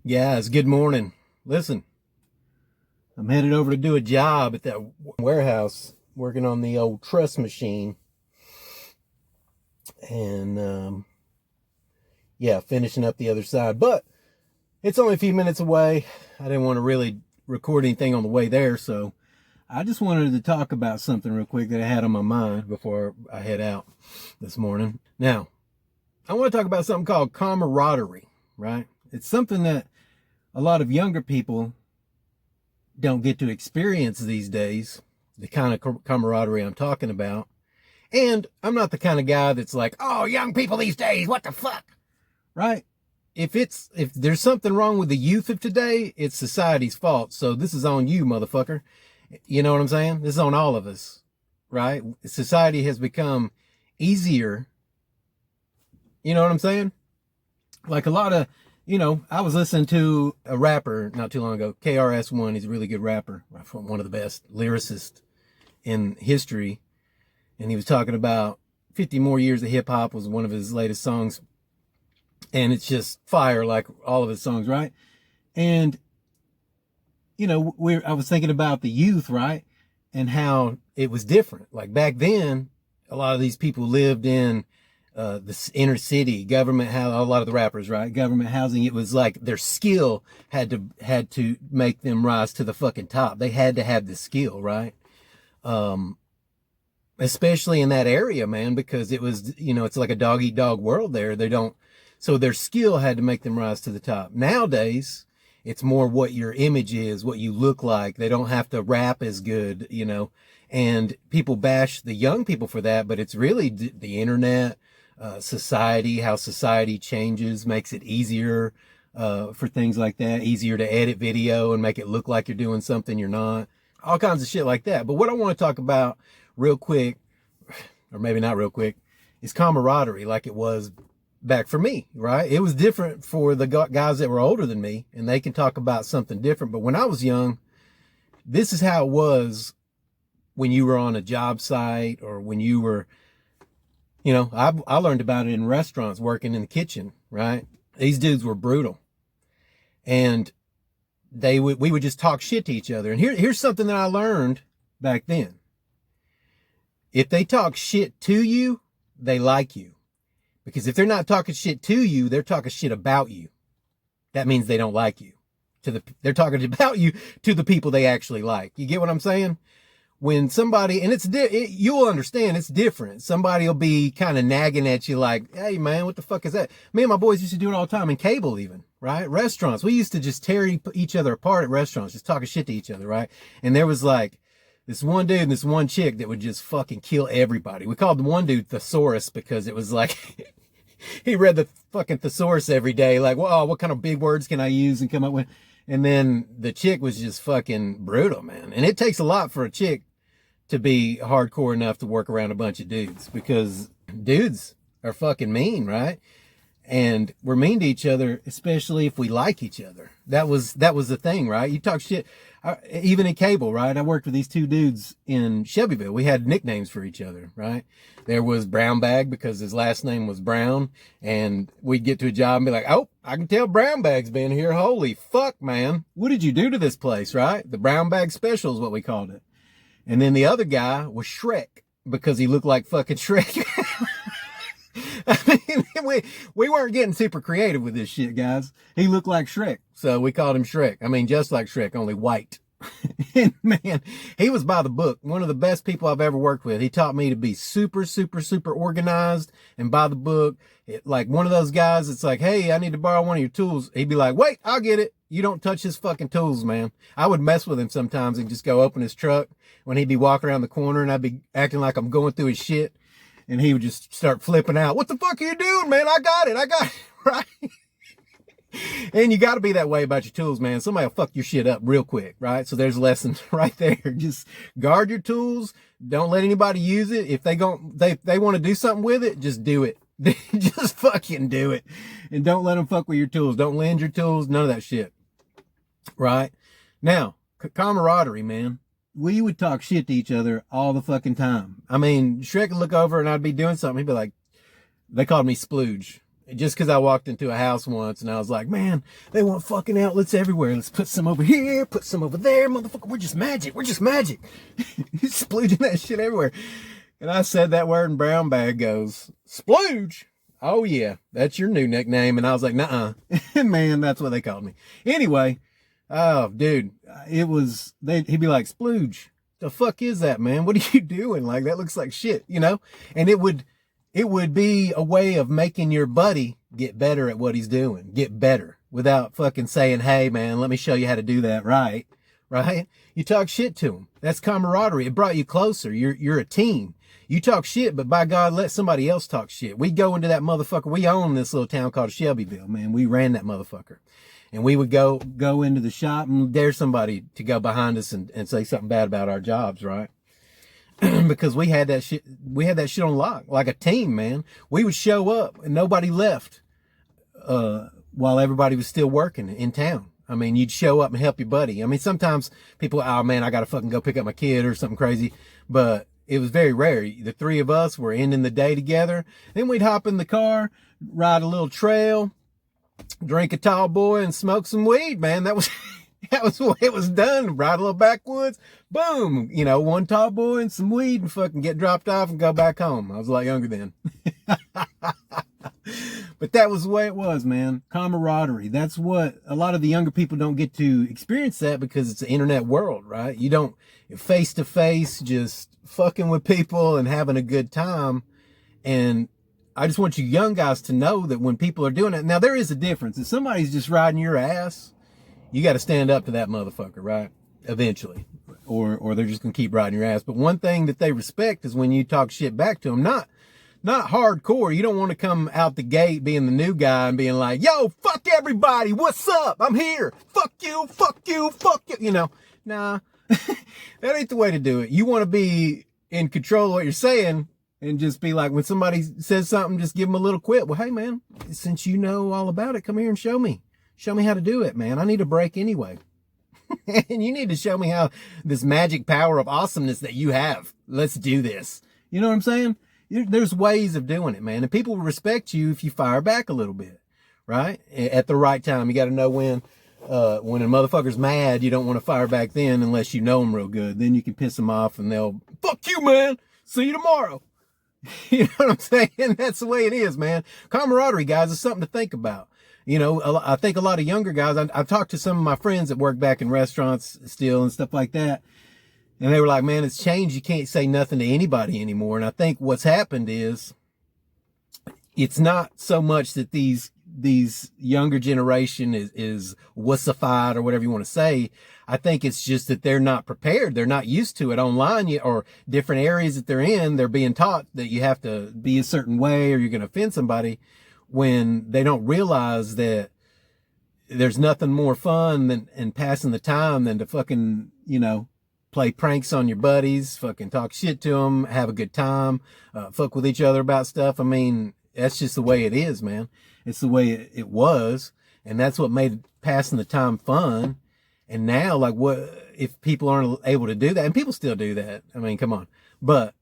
Guys, good morning. Listen, I'm headed over to do a job at that warehouse working on the old truss machine. And, yeah, finishing up the other side. But it's only a few minutes away. I didn't want to really record anything on the way there, so I just wanted to talk about something real quick that I had on my mind before I head out this morning. Now, I want to talk about something called camaraderie, right? It's something that a lot of younger people don't get to experience these days, the kind of camaraderie I'm talking about. And I'm not the kind of guy that's like, oh, young people these days, what the fuck? Right? If there's something wrong with the youth of today, it's society's fault. So this is on you, motherfucker. You know what I'm saying? This is on all of us, right? Society has become easier. You know what I'm saying? Like a lot of, I was listening to a rapper not too long ago, KRS-One. He's a really good rapper, one of the best lyricists in history. And he was talking about 50 more years of hip hop was one of his latest songs. And it's just fire like all of his songs, right? And, I was thinking about the youth, right? And how it was different. Like back then, a lot of these people lived in the inner city, government, a lot of the rappers, right? Government housing. It was like their skill had to make them rise to the fucking top. They had to have the skill, right? Especially in that area, man, because it was, it's like a dog eat dog world there. So their skill had to make them rise to the top. Nowadays, it's more what your image is, what you look like. They don't have to rap as good, and people bash the young people for that, but it's really the internet, society, how society changes, makes it easier, for things like that, easier to edit video and make it look like you're doing something you're not, all kinds of shit like that. But what I want to talk about real quick, or maybe not real quick, is camaraderie like it was back for me, right? It was different for the guys that were older than me, and they can talk about something different. But when I was young, this is how it was when you were on a job site, or when you were, I learned about it in restaurants, working in the kitchen, right? These dudes were brutal. And we would just talk shit to each other. And here's something that I learned back then. If they talk shit to you, they like you. Because if they're not talking shit to you, they're talking shit about you. That means they don't like you. They're talking about you to the people they actually like. You get what I'm saying? When somebody, and you'll understand it's different. Somebody will be kind of nagging at you like, hey man, what the fuck is that? Me and my boys used to do it all the time in cable even, right? Restaurants. We used to just tear each other apart at restaurants, just talking shit to each other, right? And there was like this one dude and this one chick that would just fucking kill everybody. We called the one dude Thesaurus because it was like, he read the fucking thesaurus every day. Like, well, what kind of big words can I use and come up with? And then the chick was just fucking brutal, man. And it takes a lot for a chick to be hardcore enough to work around a bunch of dudes, because dudes are fucking mean, right? And we're mean to each other, especially if we like each other. That was the thing, right? You talk shit, even in cable, right? I worked with these two dudes in Shelbyville. We had nicknames for each other, right? There was Brown Bag because his last name was Brown, and we'd get to a job and be like, oh, I can tell Brown Bag's been here. Holy fuck, man. What did you do to this place, right? The Brown Bag Special is what we called it. And then the other guy was Shrek because he looked like fucking Shrek. I mean, we weren't getting super creative with this shit, guys. He looked like Shrek, so we called him Shrek. I mean, just like Shrek, only white. And man, he was by the book. One of the best people I've ever worked with. He taught me to be super, super, super organized and by the book. Like one of those guys that's like, hey, I need to borrow one of your tools. He'd be like, wait, I'll get it. You don't touch his fucking tools, man. I would mess with him sometimes and just go open his truck when he'd be walking around the corner, and I'd be acting like I'm going through his shit. And he would just start flipping out. What the fuck are you doing, man? I got it, right? And you got to be that way about your tools, man. Somebody will fuck your shit up real quick, right? So there's a lesson right there. Just guard your tools. Don't let anybody use it. If they want to do something with it, just do it. Just fucking do it. And don't let them fuck with your tools. Don't lend your tools. None of that shit. Right? Now, camaraderie, man. We would talk shit to each other all the fucking time. I mean, Shrek would look over and I'd be doing something. He'd be like, they called me Splooge. just because I walked into a house once and I was like, man, they want fucking outlets everywhere. Let's put some over here, put some over there. Motherfucker, we're just magic. We're just magic. Splooging that shit everywhere. And I said that word and Brown Bag goes, splooge. Oh yeah, that's your new nickname. And I was like, nuh-uh. Man, that's what they called me. Anyway, oh dude, he'd be like, splooge. The fuck is that, man? What are you doing? Like, that looks like shit, you know? And it would be a way of making your buddy get better at what he's doing, get better without fucking saying, hey man, let me show you how to do that right? You talk shit to him. That's camaraderie. It brought you closer. You're a team. You talk shit, but by God, let somebody else talk shit. We go into that motherfucker. We own this little town called Shelbyville, man. We ran that motherfucker. And we would go into the shop and dare somebody to go behind us and say something bad about our jobs, right? Because we had that shit on lock, like a team, man. We would show up and nobody left, while everybody was still working in town. I mean, you'd show up and help your buddy. I mean, sometimes people, oh man, I got to fucking go pick up my kid or something crazy, but it was very rare. The three of us were ending the day together. Then we'd hop in the car, ride a little trail, drink a tall boy and smoke some weed, man. That was the way it was done. Ride a little backwoods, boom, you know, one tall boy and some weed and fucking get dropped off and go back home. I was a lot younger then. But that was the way it was, man. Camaraderie. That's what a lot of the younger people don't get to experience, that because it's an internet world, right? You don't face to face, just fucking with people and having a good time. And I just want you young guys to know that when people are doing it, now there is a difference. If somebody's just riding your ass, you got to stand up to that motherfucker, right? Eventually. Or they're just going to keep riding your ass. But one thing that they respect is when you talk shit back to them, not hardcore. You don't want to come out the gate being the new guy and being like, yo, fuck everybody. What's up? I'm here. Fuck you. Fuck you. Fuck you. You know, nah, that ain't the way to do it. You want to be in control of what you're saying and just be like, when somebody says something, just give them a little quip. Well, hey man, since you know all about it, come here and show me how to do it, man. I need a break anyway. And you need to show me how this magic power of awesomeness that you have. Let's do this. You know what I'm saying? There's ways of doing it, man. And people will respect you if you fire back a little bit, right? At the right time. You got to know when a motherfucker's mad, you don't want to fire back then unless you know them real good. Then you can piss them off and they'll, fuck you, man. See you tomorrow. You know what I'm saying? That's the way it is, man. Camaraderie, guys, is something to think about. You know, I think a lot of younger guys, I've talked to some of my friends that work back in restaurants still and stuff like that. And they were like, man, it's changed. You can't say nothing to anybody anymore. And I think what's happened is it's not so much that these younger generation is wussified or whatever you want to say. I think it's just that they're not prepared. They're not used to it online yet, or different areas that they're in. They're being taught that you have to be a certain way or you're going to offend somebody, when they don't realize that there's nothing more fun than passing the time than to fucking, you know, play pranks on your buddies, fucking talk shit to them, have a good time, fuck with each other about stuff. I mean, that's just the way it is, man. It's the way it was. And that's what made passing the time fun. And now, like, what if people aren't able to do that? And people still do that. I mean, come on. But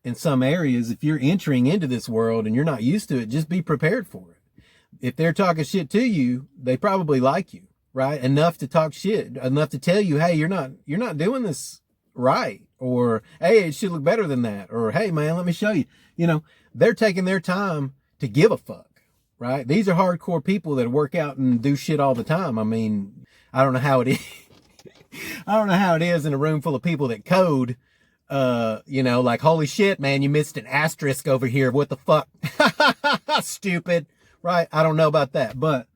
in some areas, if you're entering into this world and you're not used to it, just be prepared for it. If they're talking shit to you, they probably like you, right? Enough to talk shit, enough to tell you, hey, you're not doing this right. Or, hey, it should look better than that. Or, hey man, let me show you. You know, they're taking their time to give a fuck, right? These are hardcore people that work out and do shit all the time. I mean, I don't know how it is. I don't know how it is in a room full of people that code, you know, like, holy shit, man, you missed an asterisk over here. What the fuck? Stupid, right? I don't know about that. But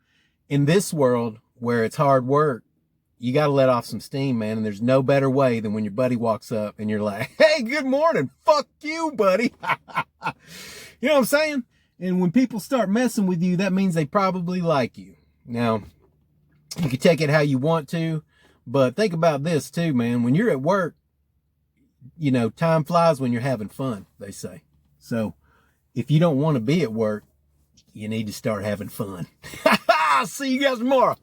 in this world where it's hard work, you got to let off some steam, man. And there's no better way than when your buddy walks up and you're like, hey, good morning. Fuck you, buddy. You know what I'm saying? And when people start messing with you, that means they probably like you. Now, you can take it how you want to, but think about this too, man. When you're at work, you know, time flies when you're having fun, they say. So if you don't want to be at work, you need to start having fun. See you guys tomorrow.